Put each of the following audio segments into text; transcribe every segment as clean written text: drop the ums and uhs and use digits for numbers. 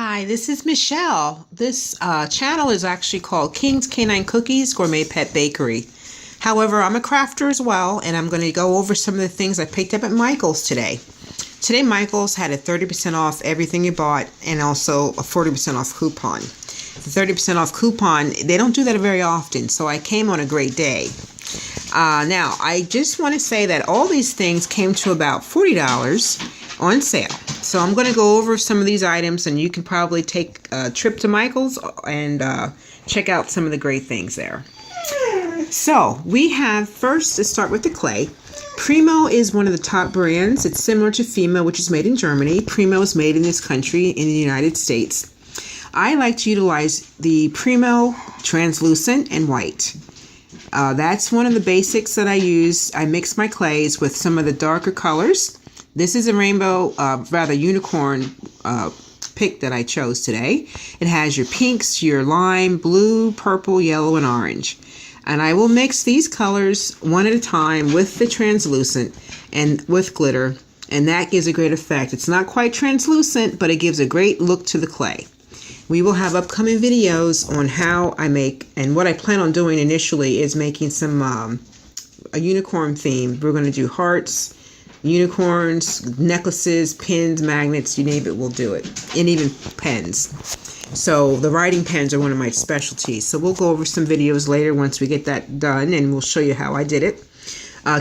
Hi, this is Michelle. This channel is actually called King's Canine Cookies Gourmet Pet Bakery. However, I'm a crafter as well, and I'm going to go over some of the things I picked up at Michael's today. Today, Michael's had a 30% off everything you bought and also a 40% off coupon. The 30% off coupon, they don't do that very often, so I came on a great day. Now, I just want to say that all these things came to about $40 on sale. So I'm going to go over some of these items, and you can probably take a trip to Michael's and check out some of the great things there. So we have, first, to start with the clay. Primo is one of the top brands. It's similar to Fima, which is made in Germany. Primo is made in this country in the United States. I like to utilize the Primo translucent and white. That's one of the basics that I use. I mix my clays with some of the darker colors. This is a rainbow, rather unicorn pick that I chose today. It has your pinks, your lime, blue, purple, yellow, and orange. And I will mix these colors one at a time with the translucent and with glitter, and that gives a great effect. It's not quite translucent, but it gives a great look to the clay. We will have upcoming videos on how I make, and what I plan on doing initially is making some a unicorn theme. We're going to do hearts, unicorns, necklaces, pins, magnets, you name it, we'll do it. And even pens. So the writing pens are one of my specialties. So we'll go over some videos later once we get that done, and we'll show you how I did it.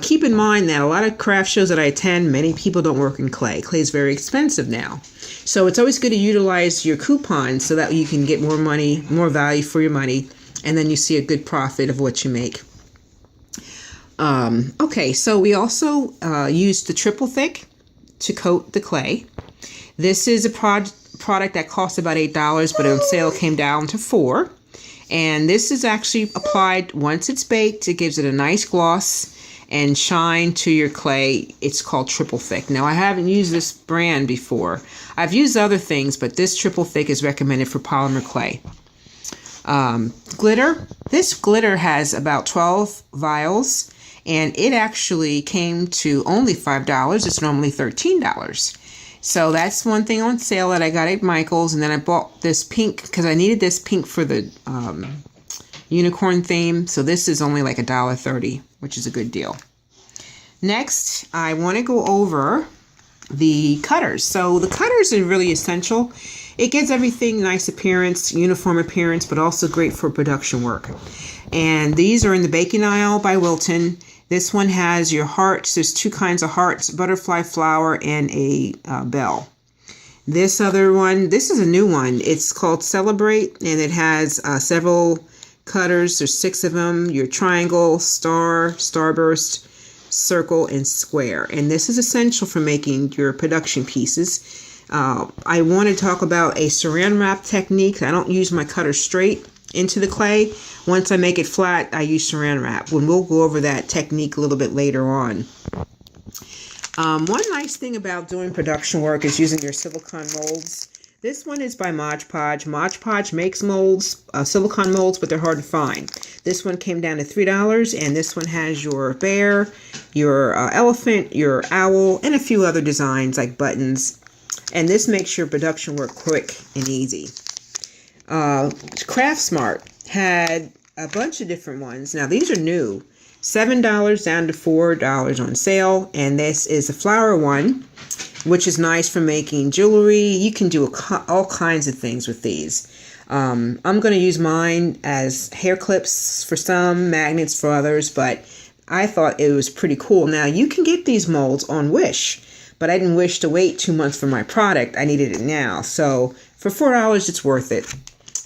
Keep in mind that a lot of craft shows that I attend, many people don't work in clay. Clay is very expensive now. So it's always good to utilize your coupons so that you can get more money, more value for your money, and then you see a good profit of what you make. Okay, so we also used the triple thick to coat the clay. This is a product that cost about $8, but on sale came down to $4. And this is actually applied once it's baked. It gives it a nice gloss and shine to your clay. It's called triple thick. Now, I haven't used this brand before. I've used other things, but this triple thick is recommended for polymer clay. Glitter. This glitter has about 12 vials, and it actually came to only $5. It's normally $13. So that's one thing on sale that I got at Michael's. And then I bought this pink because I needed this pink for the unicorn theme. So this is only like $1.30, which is a good deal. Next, I want to go over the cutters. So the cutters are really essential. It gives everything nice appearance, uniform appearance, but also great for production work. And these are in the baking aisle by Wilton. This one has your hearts. There's two kinds of hearts, butterfly flower and a bell. This other one, this is a new one. It's called Celebrate, and it has several cutters. There's 6 of them. Your triangle, star, starburst, circle, and square. And this is essential for making your production pieces. I want to talk about a saran wrap technique. I don't use my cutter straight into the clay. Once I make it flat, I use saran wrap. We'll go over that technique a little bit later on. One nice thing about doing production work is using your silicone molds. This one is by Mod Podge. Mod Podge makes molds, silicone molds, but they're hard to find. This one came down to $3, and this one has your bear, your elephant, your owl, and a few other designs like buttons. And this makes your production work quick and easy. Craft Smart had a bunch of different ones. Now these are new. $7 down to $4 on sale. And this is a flower one, which is nice for making jewelry. You can do all kinds of things with these. I'm going to use mine as hair clips for some, magnets for others, but I thought it was pretty cool. Now you can get these molds on Wish, but I didn't wish to wait 2 months for my product. I needed it now. So for $4, it's worth it.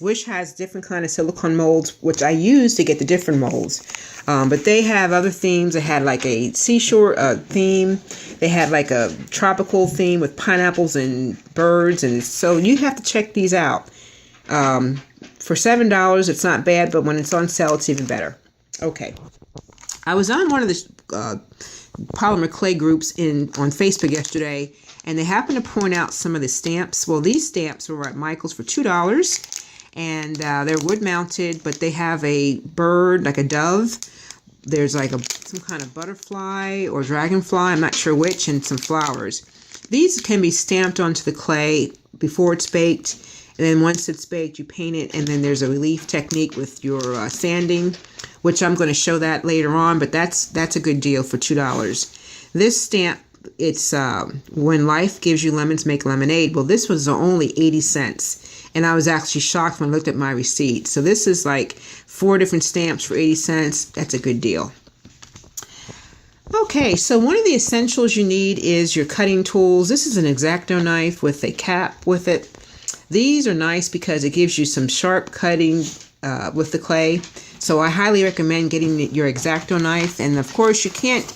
Wish has different kind of silicone molds, which I use to get the different molds. But they have other themes. They had like a seashore theme. They had like a tropical theme with pineapples and birds. And so you have to check these out. For $7, it's not bad, but when it's on sale, it's even better. Okay. I was on one of the polymer clay groups on Facebook yesterday, and they happened to point out some of the stamps. Well, these stamps were at Michael's for $2. And they're wood mounted, but they have a bird, like a dove. There's like some kind of butterfly or dragonfly, I'm not sure which, and some flowers. These can be stamped onto the clay before it's baked, And then once it's baked, you paint it, and then there's a relief technique with your sanding, which I'm going to show that later on, but that's a good deal for $2. This stamp, it's When Life Gives You Lemons, Make Lemonade. Well, this was only 80 cents, and I was actually shocked when I looked at my receipt. So this is like 4 different stamps for 80 cents. That's a good deal. Okay, so one of the essentials you need is your cutting tools. This is an X-Acto knife with a cap with it. These are nice because it gives you some sharp cutting with the clay. So I highly recommend getting your X-Acto knife. And of course, you can't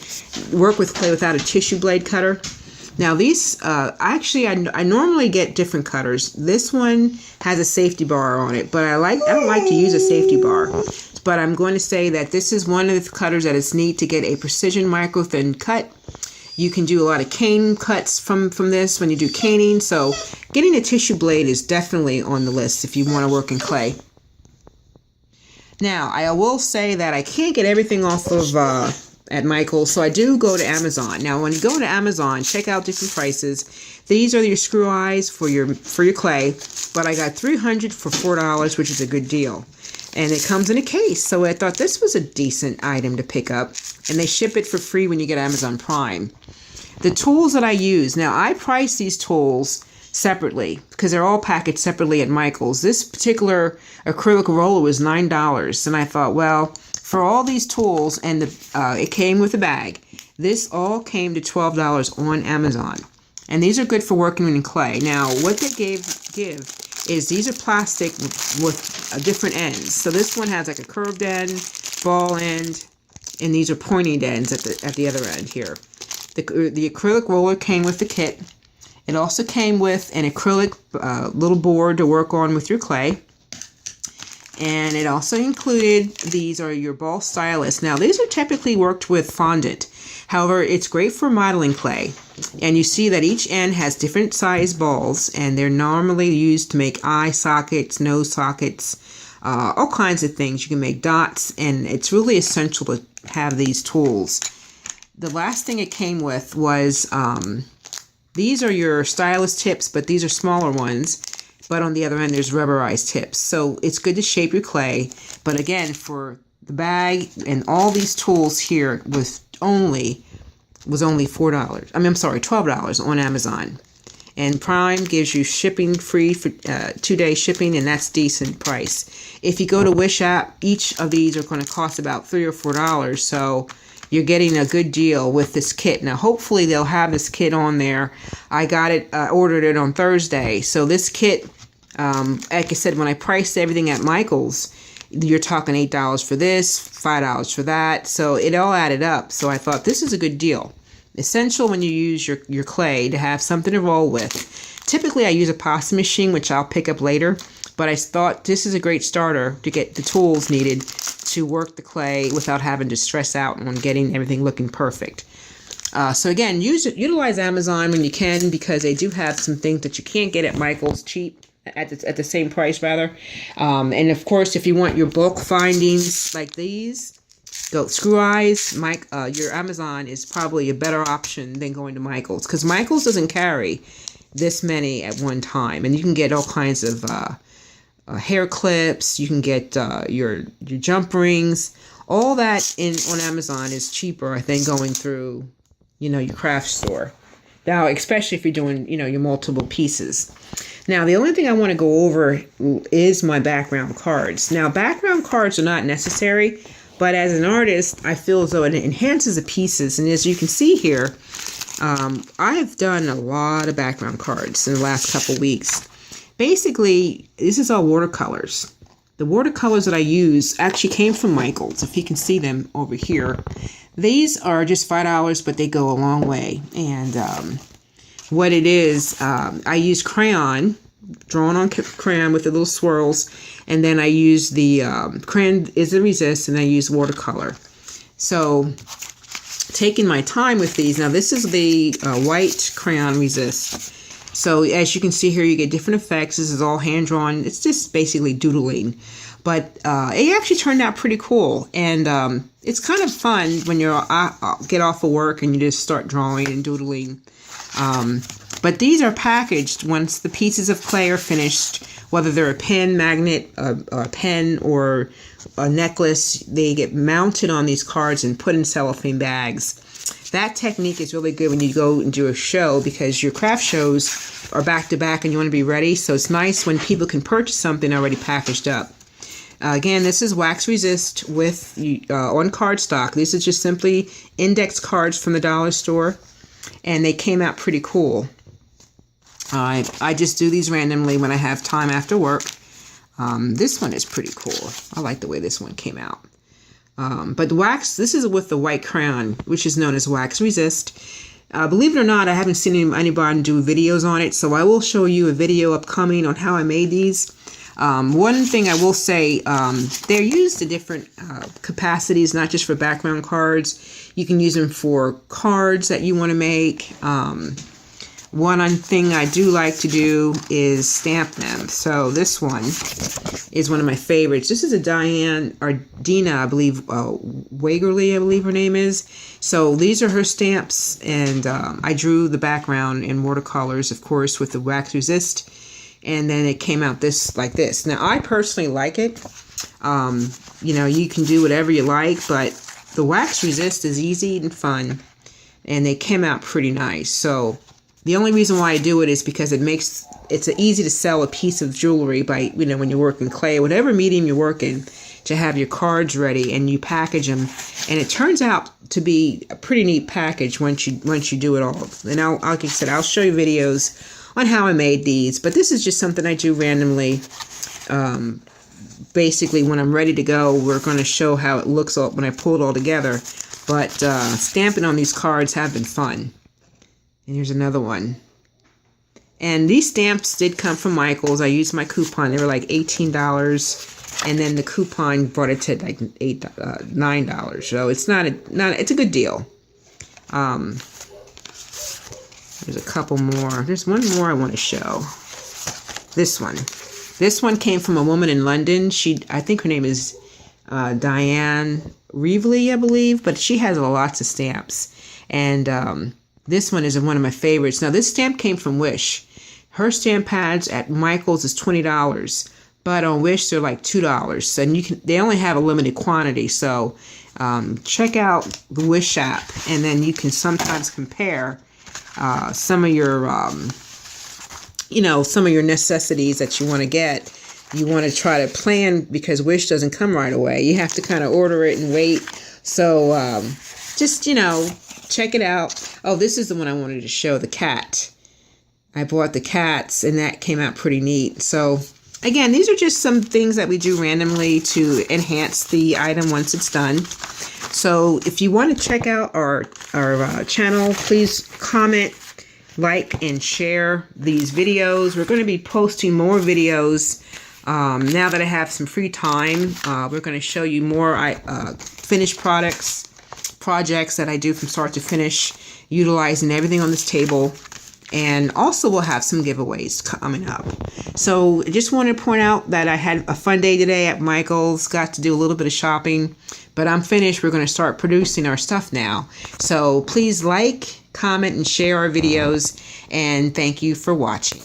work with clay without a tissue blade cutter. Now these, I normally get different cutters. This one has a safety bar on it, but I don't like to use a safety bar. But I'm going to say that this is one of the cutters that is neat to get a precision micro thin cut. You can do a lot of cane cuts from this when you do caning. So getting a tissue blade is definitely on the list if you want to work in clay. Now, I will say that I can't get everything off of at Michael's, so I do go to Amazon. Now, when you go to Amazon, check out different prices. These are your screw eyes for your clay, but I got 300 for $4, which is a good deal. And it comes in a case, so I thought this was a decent item to pick up. And they ship it for free when you get Amazon Prime. The tools that I use, now I price these tools separately because they're all packaged separately at Michael's. This particular acrylic roller was $9, and I thought, well, for all these tools, and it came with a bag, this all came to $12 on Amazon. And these are good for working in clay. Now, what they give is these are plastic with different ends. So this one has like a curved end, ball end, and these are pointed ends at the other end here. The acrylic roller came with the kit. It also came with an acrylic little board to work on with your clay. And it also included, these are your ball stylus. Now these are typically worked with fondant. However, it's great for modeling clay. And you see that each end has different size balls, and they're normally used to make eye sockets, nose sockets, all kinds of things. You can make dots, and it's really essential to have these tools. The last thing it came with was, these are your stylus tips, but these are smaller ones. But on the other end, there's rubberized tips. So it's good to shape your clay. But again, for the bag and all these tools here was only $4. I'm sorry, $12 on Amazon. And Prime gives you shipping free for 2-day shipping, and that's decent price. If you go to Wish app, each of these are going to cost about $3 or $4. So you're getting a good deal with this kit. Now, hopefully they'll have this kit on there. I got it, ordered it on Thursday. So this kit, like I said, when I priced everything at Michael's, you're talking $8 for this, $5 for that. So it all added up. So I thought this is a good deal. Essential when you use your clay to have something to roll with. Typically I use a pasta machine, which I'll pick up later. But I thought this is a great starter to get the tools needed to work the clay without having to stress out on getting everything looking perfect. So again, utilize Amazon when you can, because they do have some things that you can't get at Michael's cheap. At the same price, rather. And of course, if you want your bulk findings like these, go screw eyes. Your Amazon is probably a better option than going to Michael's, because Michael's doesn't carry this many at one time, and you can get all kinds of hair clips. You can get your jump rings. All that on Amazon is cheaper, I think, going through your craft store. Now, especially if you're doing your multiple pieces. Now, the only thing I want to go over is my background cards. Now, background cards are not necessary, but as an artist, I feel as though it enhances the pieces. And as you can see here, I have done a lot of background cards in the last couple weeks. Basically, this is all watercolors. The watercolors that I use actually came from Michael's, if you can see them over here. These are just $5, but they go a long way. And what it is, I use crayon, drawn on crayon with the little swirls, and then I use the crayon is a resist, and I use watercolor. So taking my time with these. Now this is the white crayon resist. So as you can see here, you get different effects. This is all hand drawn. It's just basically doodling, but it actually turned out pretty cool. And it's kind of fun when you get off of work and you just start drawing and doodling. But these are packaged once the pieces of clay are finished whether they're a pen magnet, a pen, or a necklace, they get mounted on these cards and put in cellophane bags. That technique is really good when you go and do a show, because your craft shows are back to back and you want to be ready. So it's nice when people can purchase something already packaged up. Again, this is wax resist with on cardstock. These are just simply index cards from the dollar store, and they came out pretty cool. I just do these randomly when I have time after work. This one is pretty cool. I like the way this one came out. But the wax, this is with the white crayon, which is known as wax resist. Believe it or not, I haven't seen anybody do videos on it, so I will show you a video upcoming on how I made these. One thing I will say, they're used to different capacities, not just for background cards. You can use them for cards that you want to make. One thing I do like to do is stamp them. So this one is one of my favorites. This is a Diane, or Dina, I believe, Wagerly, I believe her name is. So these are her stamps, and I drew the background in watercolors, of course, with the wax resist. And then it came out like this. Now, I personally like it. You know, you can do whatever you like, but the wax resist is easy and fun. And they came out pretty nice. So the only reason why I do it is because it's easy to sell a piece of jewelry by, you know, when you work in clay, whatever medium you work in, to have your cards ready and you package them. And it turns out to be a pretty neat package once you do it all. And like I said, I'll show you videos on how I made these, but this is just something I do randomly. Basically, when I'm ready to go, we're going to show how it looks when I pull it all together. But stamping on these cards have been fun. And here's another one. And these stamps did come from Michael's. I used my coupon. They were like $18, and then the coupon brought it to like $9. So it's it's a good deal. There's a couple more. There's one more I want to show. This one. This one came from a woman in London. I think her name is Diane Reevely, I believe, but she has lots of stamps. And this one is one of my favorites. Now, this stamp came from Wish. Her stamp pads at Michael's is $20, but on Wish they're like $2. And they only have a limited quantity, so check out the Wish app, and then you can sometimes compare some of your some of your necessities that you want to get. You want to try to plan, because Wish doesn't come right away. You have to kind of order it and wait. So just check it out. Oh, this is the one I wanted to show, the cat. I bought the cats, and that came out pretty neat. So again, these are just some things that we do randomly to enhance the item once it's done. So if you want to check out our channel, please comment, like, and share these videos. We're going to be posting more videos now that I have some free time. We're going to show you more finished projects that I do from start to finish, utilizing everything on this table. And also we'll have some giveaways coming up. So I just want to point out that I had a fun day today at Michael's. Got to do a little bit of shopping, but I'm finished. We're going to start producing our stuff now. So please like, comment, and share our videos. And thank you for watching.